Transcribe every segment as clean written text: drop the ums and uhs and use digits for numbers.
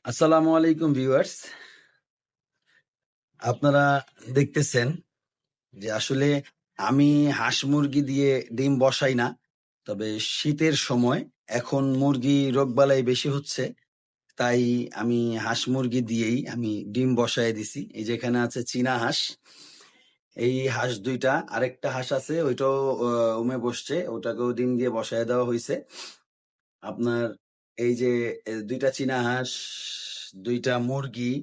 আসসালামু আলাইকুম ভিউয়ার্স। আপনারা দেখতেছেন যে আসলে আমি হাঁস মুরগি দিয়ে ডিম বসাই না। তবে শীতের সময় এখন মুরগি রোগবালাই বেশি হচ্ছে। তাই আমি হাঁস মুরগি দিয়েই আমি ডিম বসায় দিছি। এই যে এখানে আছে চীনা হাঁস। এই হাঁস ২ টা, আরেকটা হাঁস আছে ওইটাও উমে বসছে। ওটাকেও ডিম দিয়ে বসায় দেওয়া হইছে। আপনার এই যে ২ টা চীনা হাঁস, ২ টা মুরগি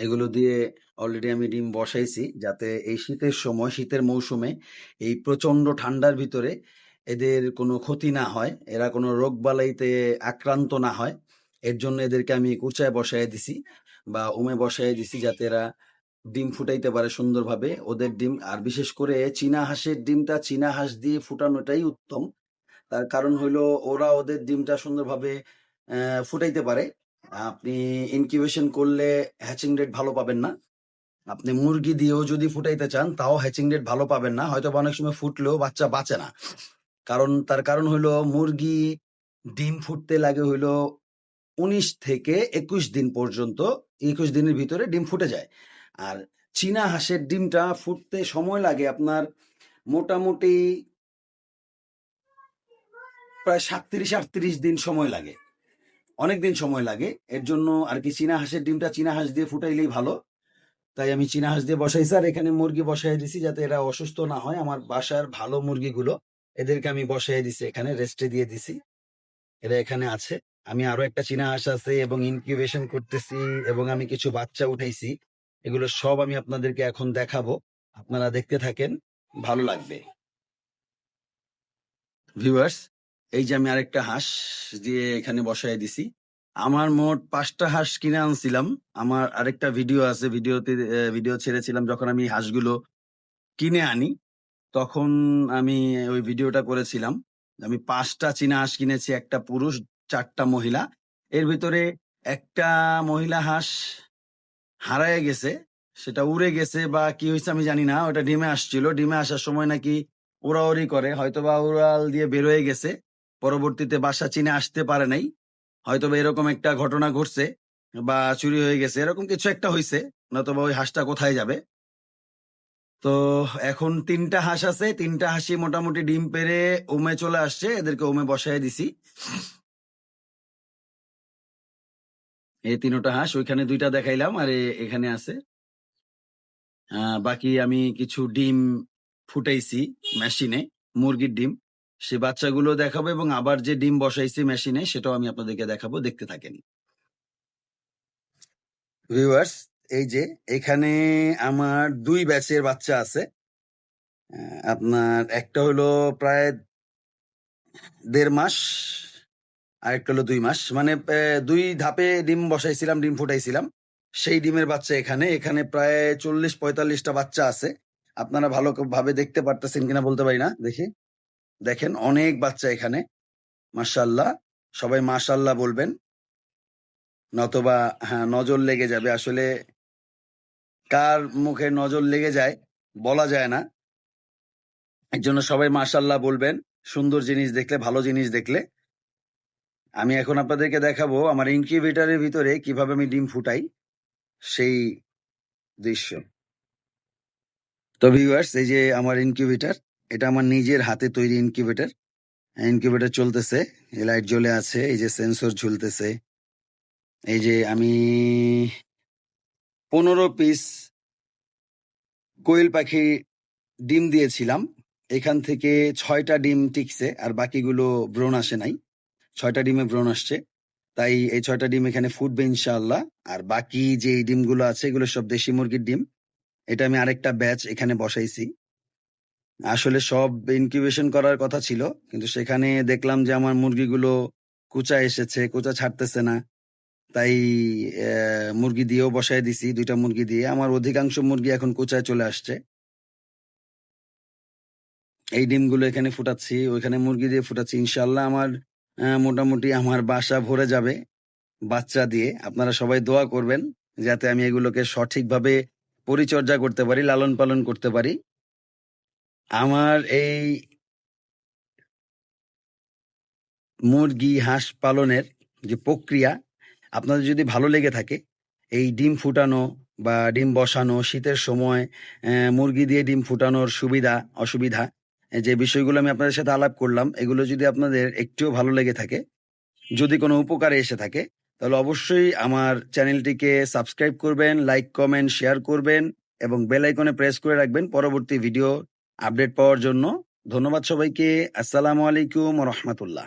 এগুলো দিয়ে অলরেডি আমি ডিম বসাইছি যাতে এই শীতের সময় শীতের মৌসুমে এই প্রচন্ড ঠান্ডার ভিতরে এদের কোনো ক্ষতি না হয়, এরা কোনো রোগবালাইতে আক্রান্ত না হয়। এর জন্য এদেরকে আমি কুচায় বসায় দিছি বা উমে বসায় দিছি যাতে এরা ডিম ফুটাইতে পারে সুন্দরভাবে। ওদের ডিম আর বিশেষ করে চীনা হাঁসের ডিমটা চীনা হাঁস দিয়ে ফুটানোটাই উত্তম। তার কারণ হইলো ওরা ওদের ডিমটা সুন্দরভাবে ফুটাইতে পারে। আপনি ইনকিউবেশন করলে হ্যাচিং রেট ভালো পাবেন না। আপনি মুরগি দিয়েও যদি ফুটাইতে চান তাও হ্যাচিং রেট ভালো পাবেন না। হয়তোবা অনেক সময় ফুটলেও বাচ্চা বাঁচে না। তার কারণ হইলো মুরগি ডিম ফুটতে লাগে হইলো ১৯ থেকে ২১ দিন পর্যন্ত। ২১ দিনের ভিতরে ডিম ফুটে যায়। আর চীনা হাঁসের ডিমটা ফুটতে সময় লাগে আপনার মোটামুটি প্রায় ৩৭-৩৮ দিন সময় লাগে। অনেকদিন সময় লাগে। এর জন্য আরকি চীনা হাঁসের ডিমটা চীনা হাঁস দিয়ে ফুটাইলেই ভালো। তাই আমি চীনা হাঁস দিয়ে বসাইছি আর এখানে মুরগি বসায় দিছি যাতে এরা অসুস্থ না হয়। আমার বাসার ভালো মুরগিগুলো এদেরকে আমি বসায় দিছি এখানে রেস্টে দিয়ে দিছি। এরা এখানে আছে। আমি আরো একটা চীনা হাঁস আছে এবং ইনকিউবেশন করতেছি এবং আমি কিছু বাচ্চা উঠাইছি। এগুলো সব আমি আপনাদেরকে এখন দেখাবো। আপনারা দেখতে থাকেন, ভালো লাগবে। ভিউয়ার্স, এই যে আমি আরেকটা হাঁস দিয়ে এখানে বসায় দিছি। আমার মোট ৫টা হাঁস কিনে আনছিলাম। আমার আরেকটা ভিডিও আছে, ভিডিও ছেড়েছিলাম যখন আমি হাঁসগুলো কিনে আনি। তখন আমি ওই ভিডিওটা করেছিলাম। আমি ৫টা চীনা হাঁস কিনেছি, ১টা পুরুষ, ৪টা মহিলা। এর ভিতরে একটা মহিলা হাঁস হারায় গেছে। সেটা উড়ে গেছে বা কি হয়েছে আমি জানি না। ওটা ডিমে আসছিল। ডিমে আসার সময় নাকি উড়াউড়ি করে হয়তোবা উড়াল দিয়ে বের হয়ে গেছে। পরবর্তীতে বাসা চিনে আসতে পারে নাই। হয়তোবা এরকম একটা ঘটনা ঘটছে বা চুরি হয়ে গেছে। এরকম কিছু একটা হইছে। নতুবা ওই হাঁসটা কোথায় যাবে? তো এখন ৩টা হাঁস আছে। ৩টা হাঁসই মোটামুটি ডিম পেড়ে উমে চলে আসছে। এদেরকে উমে বসায় দিছি। এই ৩টা হাঁস ওইখানে ২টা দেখাইলাম আর এখানে আছে। বাকি আমি কিছু ডিম ফুটাইছি মেশিনে, মুরগির ডিম। সে বাচ্চাগুলো দেখাবো এবং আবার যে ডিম বসাইছি মেশিনে সেটাও আমি আপনাদেরকে দেখাবো। দেখতে থাকেন। ভিউয়ার্স, এই যে এখানে আমার ২ ব্যাচের বাচ্চা আছে। আপনার একটা হলো প্রায় ১.৫ মাস, আরেকটা হলো ২ মাস। মানে ২ ধাপে ডিম বসাইছিলাম, ডিম ফুটাইছিলাম। সেই ডিমের বাচ্চা এখানে। এখানে প্রায় ৪০-৪৫টা বাচ্চা আছে। আপনারা ভাবে দেখতে পারতেছেন কিনা বলতে পারি না। দেখি। দেখেন অনেক বাচ্চা এখানে। মাশাআল্লাহ। সবাই মাশাআল্লাহ বলবেন। নতবা হ্যাঁ, নজর লেগে যাবে। আসলে কার মুখে নজর লেগে যায় বলা যায় না। এজন্য সবাই মাশাআল্লাহ বলবেন। সুন্দর জিনিস দেখলে, ভালো জিনিস দেখলে। আমি এখন আপনাদেরকে দেখাবো আমার ইনকিউবেটরের ভিতরে কিভাবে আমি ডিম ফুটাই সেই দৃশ্য। তো ভিউয়ার্স, এই যে আমার ইনকিউবেটর। এটা আমার নিজের হাতে তৈরি ইনকিউবেটর। ইনকিউবেটর চলতেছে। এই লাইট জ্বলে আছে। এই যে সেন্সর ঝুলতেছে। এই যে আমি ১৫ পিস কোয়েল পাখি ডিম দিয়েছিলাম। এখান থেকে ৬টা ডিম টিকছে আর বাকিগুলো ব্রণ আসে নাই। ৬টা ডিমে ব্রণ আসছে। তাই এই ৬টা ডিম এখানে ফুটবে ইনশাআল্লাহ। আর বাকি যে ডিমগুলো আছে এগুলো সব দেশি মুরগির ডিম। এটা আমি আরেকটা ব্যাচ এখানে বসাইছি। আসলে সব ইনকিউবেশন করার কথা ছিল। কিন্তু সেখানে দেখলাম যে আমার মুরগিগুলো কুচা এসেছে, কুচা ছাড়তেছে না। তাই মুরগি দিয়েও বসায় দিছি, ২টা মুরগি দিয়ে। আমার অধিকাংশ মুরগি এখন কুচায় চলে আসছে। এই ডিমগুলো এখানে ফুটাচ্ছি, ওইখানে মুরগি দিয়ে ফুটাচ্ছি। ইনশাআল্লাহ আমার মোটামুটি আমার বাসা ভরে যাবে বাচ্চা দিয়ে। আপনারা সবাই দোয়া করবেন যাতে আমি এগুলোকে সঠিকভাবে পরিচর্যা করতে পারি, লালন পালন করতে পারি। আমার এই মুরগি, হাঁস পালনের যে প্রক্রিয়া আপনাদের যদি ভালো লেগে থাকে, এই ডিম ফুটানো বা ডিম বসানো, শীতের সময় মুরগি দিয়ে ডিম ফুটানোর সুবিধা অসুবিধা, যে বিষয়গুলো আমি আপনাদের সাথে আলাপ করলাম, এগুলো যদি আপনাদের একটুও ভালো লেগে থাকে, যদি কোনো উপকারে এসে থাকে, তাহলে অবশ্যই আমার চ্যানেলটিকে সাবস্ক্রাইব করবেন, লাইক কমেন্ট শেয়ার করবেন এবং বেল আইকনে প্রেস করে রাখবেন পরবর্তী ভিডিও আপডেট পাওয়ার জন্য। ধন্যবাদ সবাইকে। আসসালামু আলাইকুম ওয়া রাহমাতুল্লাহ।